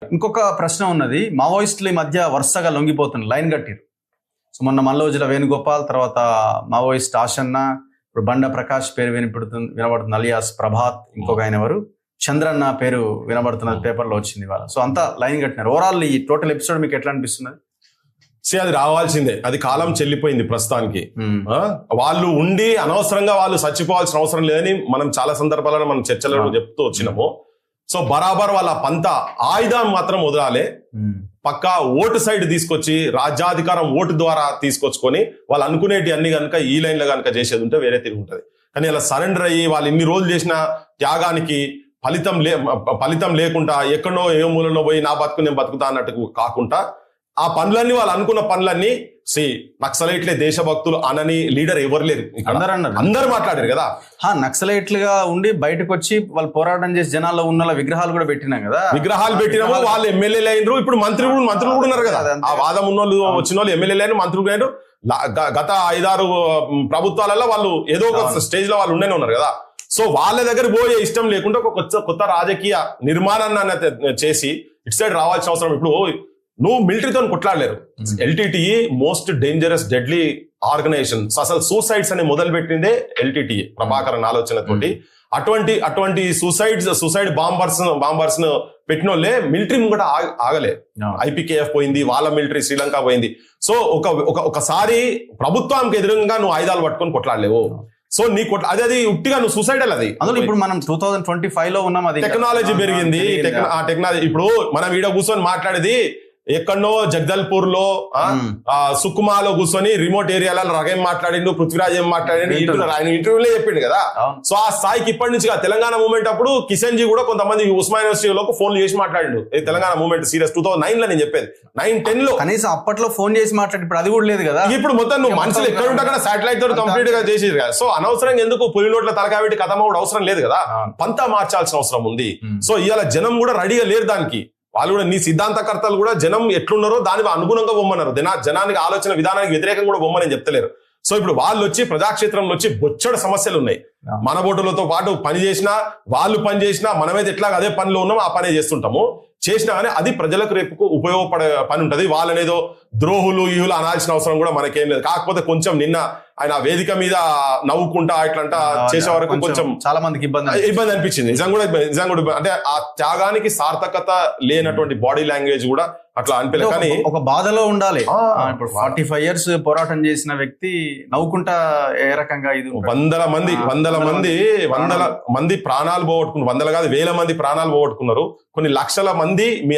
ఇంకొక ప్రశ్న ఉన్నది. మావోయిస్టుల ఈ మధ్య వరుసగా లొంగిపోతున్నారు, లైన్ కట్టిరు. సో మొన్న మల్లోజుల వేణుగోపాల్, తర్వాత మావోయిస్ట్ ఆశన్న, ఇప్పుడు బండ ప్రకాష్ పేరు వినబడుతుంది, అలియాస్ ప్రభాత్, ఇంకొక ఆయన ఎవరు చంద్రన్న పేరు వినబడుతున్నది, పేపర్లో వచ్చింది ఇవాళ. సో అంతా లైన్ కట్టినారు. ఓవరాల్ ఈ టోటల్ ఎపిసోడ్ మీకు ఎట్లా అనిపిస్తున్నది? అది రావాల్సిందే, అది కాలం చెల్లిపోయింది ప్రస్తుతానికి. వాళ్ళు ఉండి అనవసరంగా వాళ్ళు చచ్చిపోవాల్సిన అవసరం లేదని మనం చాలా సందర్భాలలో మనం చర్చలలో చెప్తూ వచ్చినాము. సో బరాబర్ వాళ్ళ పంత ఆయుధాన్ని మాత్రం వదలాలి. పక్కా ఓటు సైడ్ తీసుకొచ్చి రాజ్యాధికారం ఓటు ద్వారా తీసుకొచ్చుకొని వాళ్ళు అనుకునేటి అన్ని కనుక ఈ లైన్ లో కనుక చేసేది ఉంటే వేరే తిరిగి ఉంటుంది. కానీ ఇలా సరెండర్ అయ్యి వాళ్ళు ఇన్ని రోజులు చేసిన త్యాగానికి ఫలితం లేకుండా ఎక్కడో ఏ మూలలో పోయి నా బతుకు నేను బతుకుతా అన్నట్టు కాకుండా ఆ పనులన్నీ వాళ్ళు అనుకున్న పనులన్నీ నక్సలైట్లే దేశభక్తులు అనని లీడర్ ఎవరు లేరు. అందరు మాట్లాడారు కదా. నక్సలైట్లుగా ఉండి బయటకు వచ్చి వాళ్ళు పోరాటం చేసి జనాల్లో ఉన్న విగ్రహాలు కూడా పెట్టినాం కదా. విగ్రహాలు పెట్టినాము, వాళ్ళు ఎమ్మెల్యేలు అయినరు, ఇప్పుడు మంత్రులు కూడా ఉన్నారు కదా. ఆ వాదం ఉన్న వాళ్ళు వచ్చిన వాళ్ళు ఎమ్మెల్యేలు అయిన మంత్రులు అయినారు. గత 5-6 ప్రభుత్వాలలో వాళ్ళు ఏదో ఒక స్టేజ్ లో వాళ్ళు ఉండేనే ఉన్నారు కదా. సో వాళ్ళ దగ్గర పోయే ఇష్టం లేకుండా ఒక కొత్త రాజకీయ నిర్మాణాన్ని చేసి ఇటు సైడ్ రావాల్సిన అవసరం. ఇప్పుడు నువ్వు మిలిటరీతో కొట్లాడలేరు. LTTE most dangerous deadly organisation. అసలు సూసైడ్స్ అని మొదలు పెట్టిందే ఎల్టీటీఈ, ప్రభాకరన్ ఆలోచనతోటి. అటువంటి సూసైడ్ బాంబర్స్ ను పెట్టిన వాళ్ళే మిలిటరీ ముంగట ఆగలే. ఐపీకేఎఫ్ పోయింది, వాళ్ళ మిలిటరీ శ్రీలంక పోయింది. సో ఒకసారి ప్రభుత్వానికి ఎదురుగా నువ్వు ఆయుధాలు పట్టుకొని కొట్లాడలేవు. సో నీ అది ఉట్టిగా నువ్వు సూసైడల్. అది అందులో ఇప్పుడు మనం 2025 లో ఉన్నాం. అది టెక్నాలజీ పెరిగింది. టెక్నాలజీ ఇప్పుడు మనం ఈడ కూర్చొని మాట్లాడేది ఎక్కడో జగదల్పూర్ లో సుకుమాలో కూర్చొని రిమోట్ ఏరియాలో రగేం మాట్లాడిండు, పృథ్వీరాజ్ ఏం మాట్లాడిండు, ఆయన ఇంటర్వ్యూలో చెప్పిండు కదా. సో ఆ స్థాయికి ఇప్పటి నుంచి తెలంగాణ మూవ్మెంట్ అప్పుడు కిషన్ జీ కూడా కొంతమంది ఉస్మాన్ యూనివర్సిటీలోకి ఫోన్లు చేసి మాట్లాడిండు. తెలంగాణ మూవ్మెంట్ సీరియస్ 2009 లో నేను చెప్పేది. 9-10 లో కనీసం అప్పట్లో ఫోన్ చేసి మాట్లాడి, ఇప్పుడు అది కూడా లేదు కదా. ఇప్పుడు మొత్తం నువ్వు మనుషులు ఎక్కడ ఉంటే అక్కడ సాటిలైట్ తోటి కంప్లీట్ గా చేసేది కదా. సో అనవసరంగా ఎందుకు పులి నోట్ల తలకాయ పెట్టి కథ కూడా అవసరం లేదు కదా. పంతా మార్చాల్సిన అవసరం ఉంది. సో ఇవాళ జనం కూడా రెడీగా లేరు దానికి. వాళ్ళు కూడా నీ సిద్ధాంతకర్తలు కూడా జనం ఎట్లున్నారో దానికి అనుగుణంగా బొమ్మన్నారు. జనానికి ఆలోచన విధానానికి వ్యతిరేకంగా కూడా బొమ్మని చెప్తలేరు. సో ఇప్పుడు వాళ్ళు వచ్చి ప్రజాక్షేత్రంలో వచ్చి బొచ్చడు సమస్యలు ఉన్నాయి. మన బోటులతో పాటు పని చేసినా, వాళ్ళు పని చేసినా, మనమైతే ఎట్లా అదే పనిలో ఉన్నామో ఆ పనే చేస్తుంటాము. చేసినా కానీ అది ప్రజలకు రేపుకు ఉపయోగపడే పని ఉంటుంది. వాళ్ళనేదో ద్రోహులు ఈహులు అనాల్సిన అవసరం కూడా మనకేం లేదు. కాకపోతే కొంచెం నిన్న ఆయన వేదిక మీద నవ్వుకుంటా ఇట్లంటా చేసే వరకు కొంచెం చాలా మందికి ఇబ్బంది అనిపించింది. నిజంగా కూడా అంటే ఆ త్యాగానికి సార్థకత లేనటువంటి బాడీ లాంగ్వేజ్ కూడా అట్లా అనిపించలేదు. కానీ ఒక బాధలో ఉండాలి. ఇప్పుడు 45 years పోరాటం చేసిన వ్యక్తి నవ్వుకుంటా ఏ రకంగా ఇది వందల మంది ప్రాణాలు పోగొట్టుకున్నారు. వందల కాదు, వేల మంది ప్రాణాలు పోగొట్టుకున్నారు. కొన్ని లక్షల మంది మీ